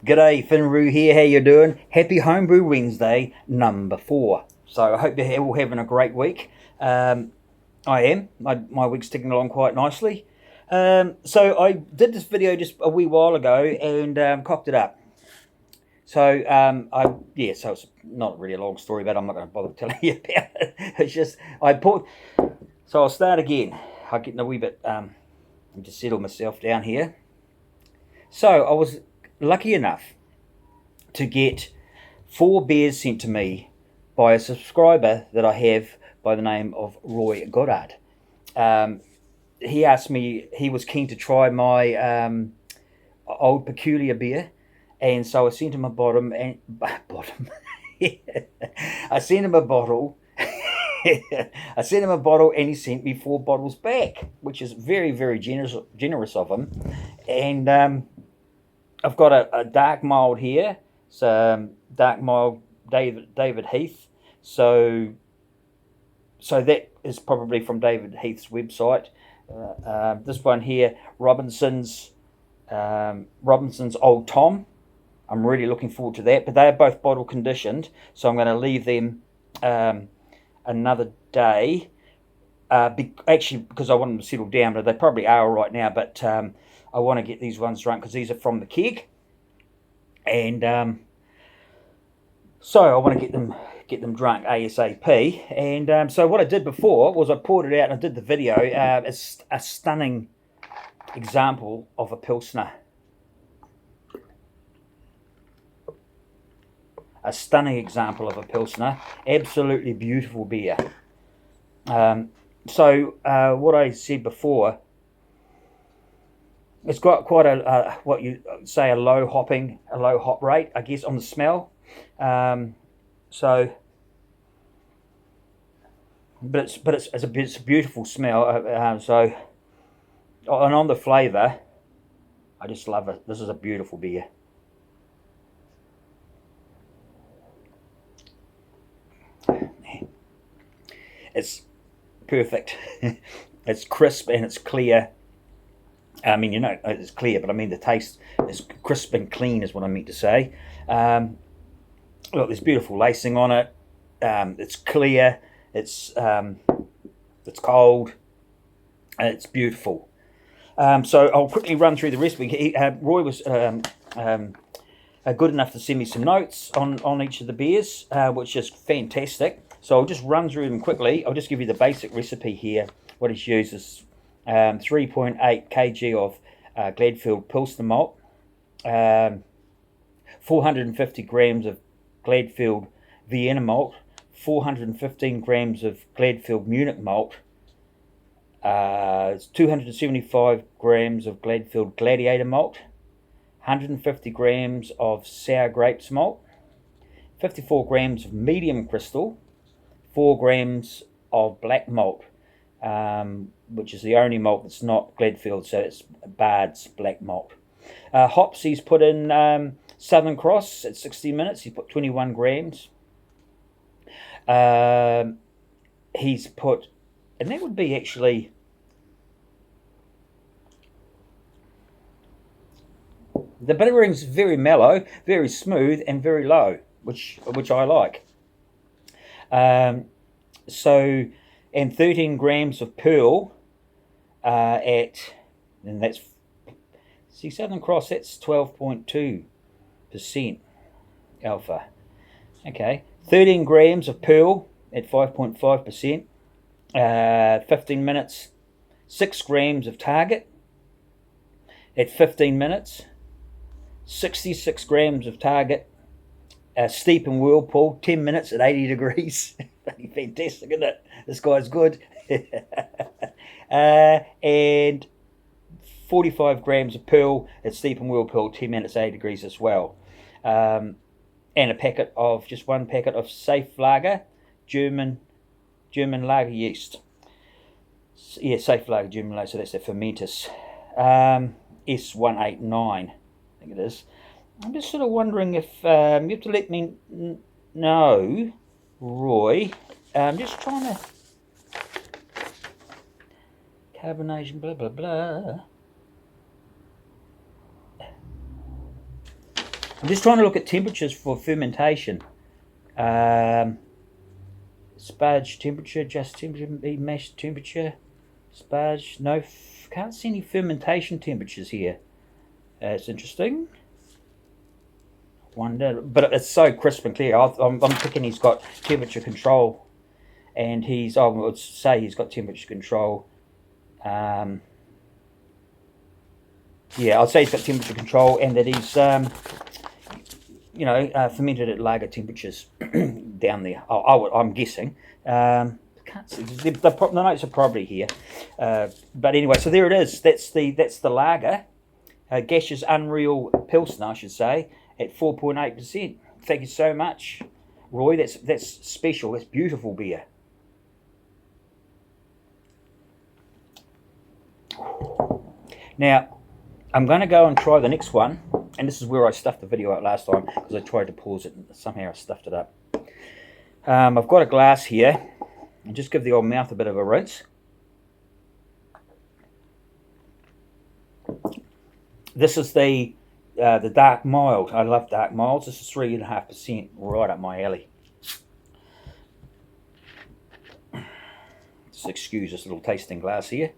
G'day, Finroo here, how you doing? Happy Homebrew Wednesday, number 4. So I hope you're all having a great week. I am. My week's ticking along quite nicely. So I did this video just a wee while ago and cocked it up. So so it's not really a long story, but I'm not going to bother telling you about it. It's just so I'll start again. I'll get in a wee bit just settle myself down here. So I was lucky enough to get 4 beers sent to me by a subscriber that I have by the name of Roy Goddard. He asked me, he was keen to try my Old Peculiar beer, and so I sent him a bottom and I sent him a bottle. I sent him a bottle and he sent me 4 bottles back, which is very, very generous of him. And I've got a dark mild here. It's dark mild David Heath. So that is probably from David Heath's website. This one here, Robinson's Old Tom. I'm really looking forward to that. But they are both bottle conditioned, so I'm going to leave them another day. Actually, because I want them to settle down, but they probably are right now. But I want to get these ones drunk because these are from the keg, and so I want to get them drunk ASAP. And so what I did before was I poured it out and I did the video. It's a stunning example of a Pilsner. A stunning example of a Pilsner. Absolutely beautiful beer. So what I said before, it's got quite a what you say a low hop rate, I guess, on the smell. But it's a beautiful smell. So, and on the flavour, I just love it. This is a beautiful beer. It's perfect. It's crisp and it's clear. I mean, you know, it's clear, but I mean the taste is crisp and clean is what I meant to say. Look, there's beautiful lacing on it. It's clear. It's cold. It's beautiful. So I'll quickly run through the recipe. Roy was good enough to send me some notes on each of the beers, which is fantastic. So I'll just run through them quickly. I'll just give you the basic recipe here. What he's used is 3.8 kg of Gladfield Pilsner malt, 450 grams of Gladfield Vienna malt, 415 grams of Gladfield Munich malt, 275 grams of Gladfield Gladiator malt, 150 grams of sour grapes malt, 54 grams of medium crystal, 4 grams of black malt, which is the only malt that's not Gladfield, so it's Bard's black malt. Hops, he's put in Southern Cross at 60 minutes. He's put 21 grams. He's put, and that would be actually, the bittering's very mellow, very smooth, and very low, which I like. And 13 grams of pearl and that's, see, Southern Cross, that's 12.2% alpha. Okay, 13 grams of pearl at 5.5%, 15 minutes, 6 grams of Target at 15 minutes, 66 grams of Target, steep and whirlpool, 10 minutes at 80 degrees. Fantastic, isn't it? This guy's good. And 45 grams of pearl at steep and whirlpool, 10 minutes, 80 degrees as well. And one packet of Safe Lager, German lager yeast. Yeah, Safe Lager, German lager, so that's the Fermentus. S189, I think it is. I'm just sort of wondering if you have to let me know, Roy. I'm just trying to carbonation, blah blah blah. I'm just trying to look at temperatures for fermentation. Sparge temperature, just temperature, mash temperature, sparge. No, can't see any fermentation temperatures here. It's interesting. Wonder, but it's so crisp and clear. I'm thinking he's got temperature control, and I would say he's got temperature control. Yeah, I'd say he's got temperature control, and that he's fermented at lager temperatures down there. I'm guessing. Can't see. The notes are probably here, but anyway. So there it is. That's the lager, Gaseous Unreal Pilsner, I should say, at 4.8%. Thank you so much, Roy. That's special. That's beautiful beer. Now, I'm going to go and try the next one, and this is where I stuffed the video out last time because I tried to pause it and somehow I stuffed it up. I've got a glass here, and just give the old mouth a bit of a rinse. This is the dark mild. I love dark milds. This is 3.5%, right up my alley. Just excuse this little tasting glass here.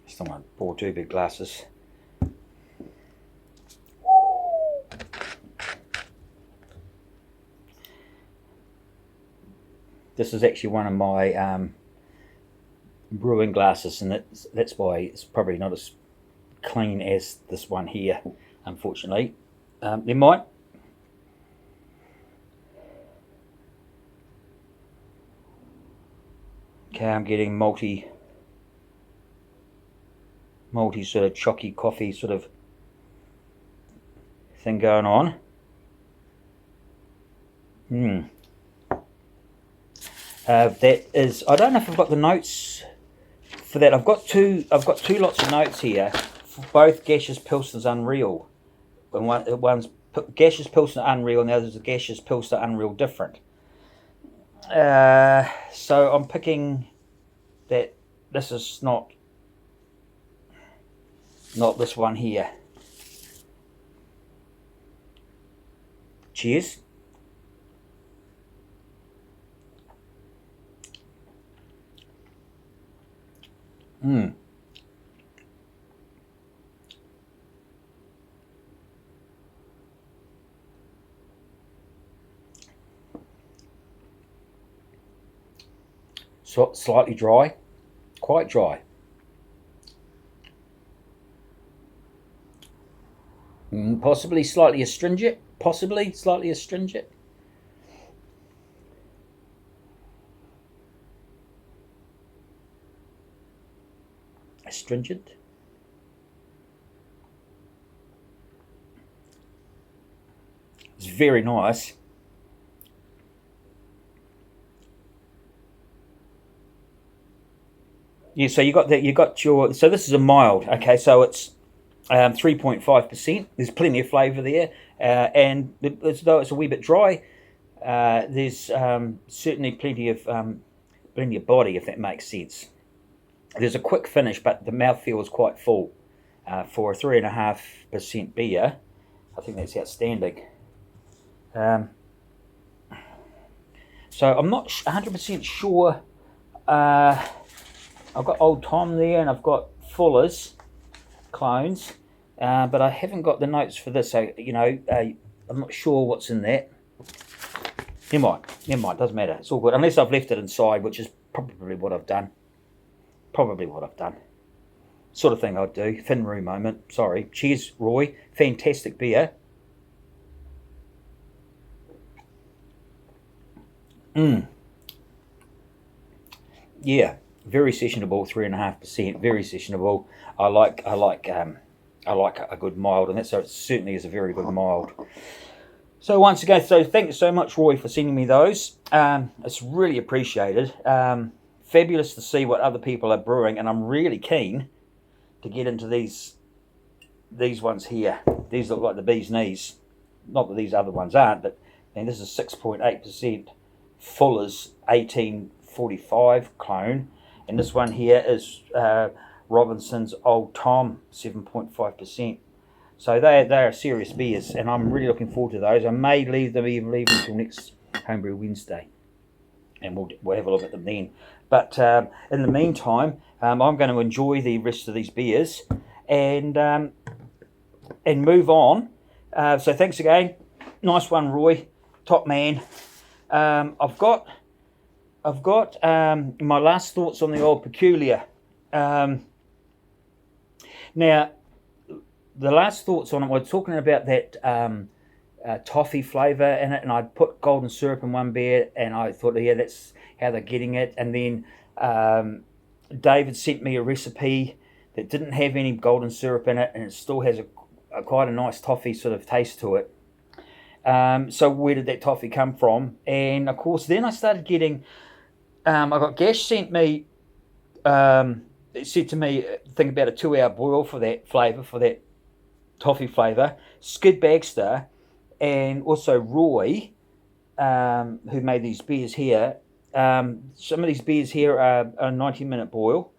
Just don't want to pour 2 big glasses. This is actually one of my brewing glasses, and that's why it's probably not as clean as this one here, unfortunately. Never mind. Okay, I'm getting multi sort of chalky coffee sort of thing going on. That is, I don't know if I've got the notes for that. I've got two lots of notes here for both Gaseous Pilsner's Unreal. And one's Gaseous Pilsner Unreal, and the other's a Gaseous Pilsner Unreal Different. So I'm picking that this is not this one here. Cheers. So slightly dry, quite dry. Possibly slightly astringent. Possibly slightly astringent. Astringent. It's very nice. Yeah, so you got your. So this is a mild. Okay, so it's 3.5%. There's plenty of flavour there, and though it's a wee bit dry, there's certainly plenty of body, if that makes sense. There's a quick finish, but the mouthfeel is quite full for a 3.5% beer. I think that's outstanding. So I'm not 100% sure. I've got Old Tom there, and I've got Fuller's clones, but I haven't got the notes for this. So I'm not sure what's in that. Never mind. Doesn't matter. It's all good, unless I've left it inside, which is probably what I've done. Sort of thing I'd do. Thin room moment. Sorry. Cheers, Roy. Fantastic beer. Yeah, very sessionable. 3.5%. Very sessionable. I like a good mild, and that, so it certainly is a very good mild. So once again, thank you so much, Roy, for sending me those. It's really appreciated. Fabulous to see what other people are brewing, and I'm really keen to get into these ones here. These look like the bee's knees. Not that these other ones aren't, but this is 6.8% Fuller's 1845 clone, and this one here is Robinson's Old Tom 7.5%. So they are serious beers, and I'm really looking forward to those. I may leave them until next Homebrew Wednesday, and we'll have a look at them then. But in the meantime, I'm going to enjoy the rest of these beers and move on. So thanks again. Nice one, Roy. Top man. I've got my last thoughts on the Old Peculiar. Now, the last thoughts on it, we're talking about that toffee flavour in it, and I put golden syrup in one beer, and I thought, yeah, that's how they're getting it. And then David sent me a recipe that didn't have any golden syrup in it, and it still has quite a nice toffee sort of taste to it. So where did that toffee come from? And of course, then I started getting. I got Gash sent me. It said to me, think about a 2-hour boil for that flavour, for that toffee flavour. Skid Bagster and also Roy, who made these beers here. Some of these beers here are a 90-minute boil.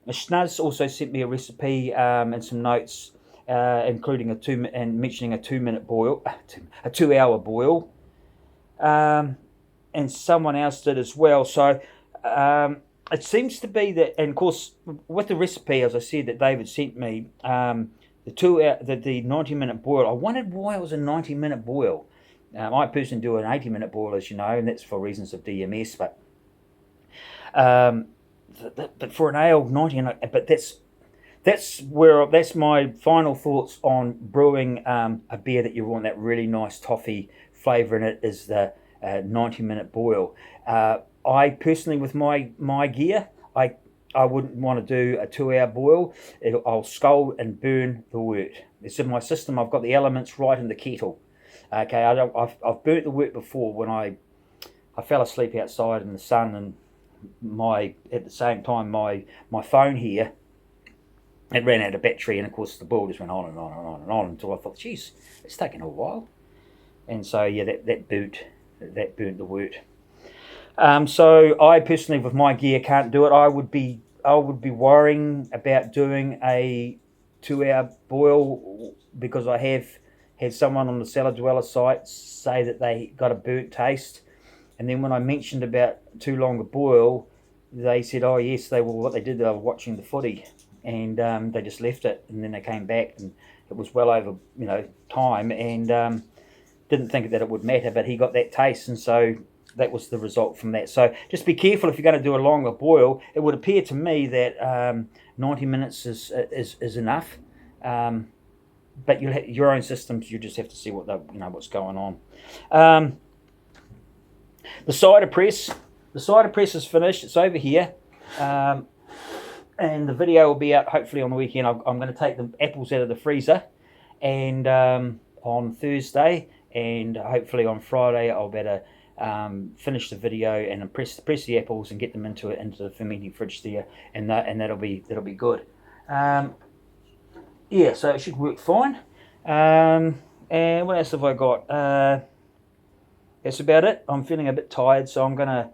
Schnuz also sent me a recipe and some notes, including mentioning a 2-minute boil, a 2-hour boil, and someone else did as well. So it seems to be that, and of course, with the recipe, as I said, that David sent me, the 90-minute boil. I wondered why it was a 90-minute boil. I personally do an 80-minute boil, as you know, and that's for reasons of DMS. But for an ale, 90. But that's my final thoughts on brewing a beer that you want that really nice toffee flavour in it. Is the 90-minute boil. I personally, with my gear, I wouldn't want to do a 2-hour boil. I'll scald and burn the wort. It's in my system. I've got the elements right in the kettle. Okay, I've burnt the wort before when I fell asleep outside in the sun, and at the same time my phone here, it ran out of battery, and of course the boil just went on and on and on and on until I thought, geez, it's taken a while. And so yeah, that burnt the wort. So I personally, with my gear, can't do it. I would be worrying about doing a 2-hour boil, because I have had someone on the Cellar Dweller site say that they got a burnt taste, and then when I mentioned about too long a boil, they said, oh yes, what they did, they were watching the footy, and they just left it, and then they came back, and it was well over time, and didn't think that it would matter, but he got that taste, and so that was the result from that. So just be careful if you're going to do a longer boil. It would appear to me that 90 minutes is enough, but you'll have your own systems. You just have to see what's going on. The cider press is finished. It's over here, and the video will be out hopefully on the weekend. I'm going to take the apples out of the freezer, and on Thursday, and hopefully on Friday I'll better finish the video and press the apples and get them into the fermenting fridge there, and that'll be good. Yeah, so it should work fine. And what else have I got? That's about it. I'm feeling a bit tired, so I'm gonna.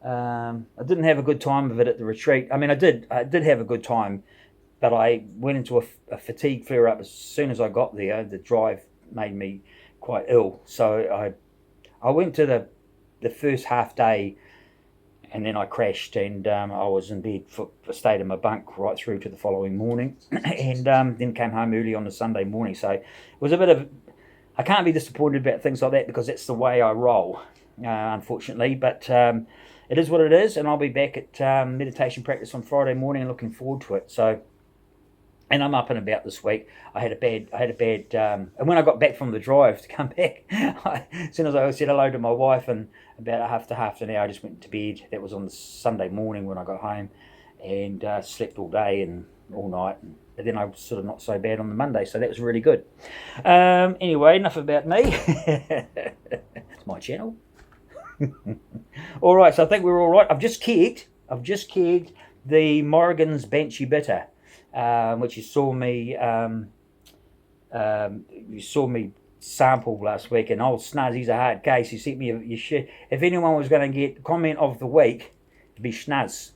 I didn't have a good time of it at the retreat. I mean, I did have a good time, but I went into a fatigue flare up as soon as I got there. The drive made me quite ill, so I went to the first half day, and then I crashed, and I was in bed stayed in my bunk right through to the following morning, and then came home early on the Sunday morning. So it was a bit of. I can't be disappointed about things like that, because that's the way I roll, unfortunately. But it is what it is, and I'll be back at meditation practice on Friday morning, and looking forward to it. So. And I'm up and about this week. I had a bad, and when I got back from the drive to come back, as soon as I said hello to my wife, and about half an hour, I just went to bed. That was on the Sunday morning when I got home, and slept all day and all night. But then I was sort of not so bad on the Monday, so that was really good. Anyway, enough about me. It's my channel. All right, so I think we're all right. I've just kegged the Morrigan's Banshee Bitter. Which you saw me sample last week, and old Schnuz, he's a hard case. He sent me your shit. If anyone was going to get comment of the week, it'd be Schnuz.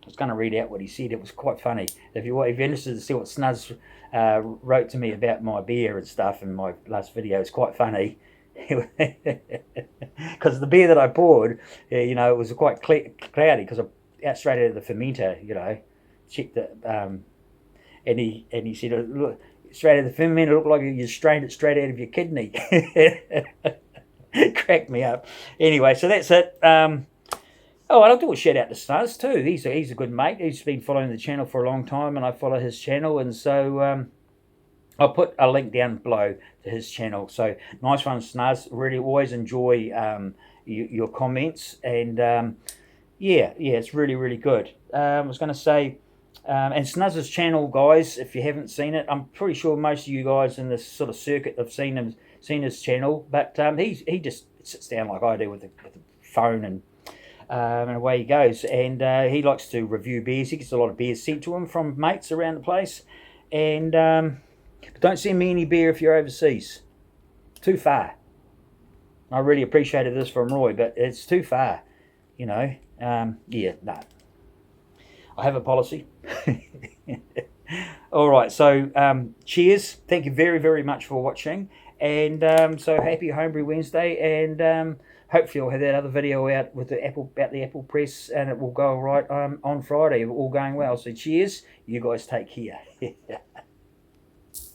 I was going to read out what he said. It was quite funny. If you're interested to see what Schnuz wrote to me about my beer and stuff in my last video, it's quite funny. Because the beer that I poured, you know, it was quite cloudy because I out straight out of the fermenter, you know, checked it, and he said, look, straight out of the fermenter, it looked like you strained it straight out of your kidney. Cracked me up. Anyway, so that's it. Oh, and I'll do a shout out to Schnuz too. He's a good mate. He's been following the channel for a long time, and I follow his channel, and so I'll put a link down below to his channel. So nice one, Schnuz. Really always enjoy your comments, and yeah, it's really good. I was going to say, and Schnuz's channel, guys, if you haven't seen it, I'm pretty sure most of you guys in this sort of circuit have seen his channel, but he just sits down like I do with the phone, and away he goes. And he likes to review beers. He gets a lot of beers sent to him from mates around the place, and don't send me any beer if you're overseas. Too far. I really appreciated this from Roy, but it's too far, you know. Yeah, no. I have a policy. All right, so cheers. Thank you very much for watching, and so happy Homebrew Wednesday, and hopefully I'll have that other video out with the about the apple press, and it will go all right on Friday. All going well. So cheers. You guys take care.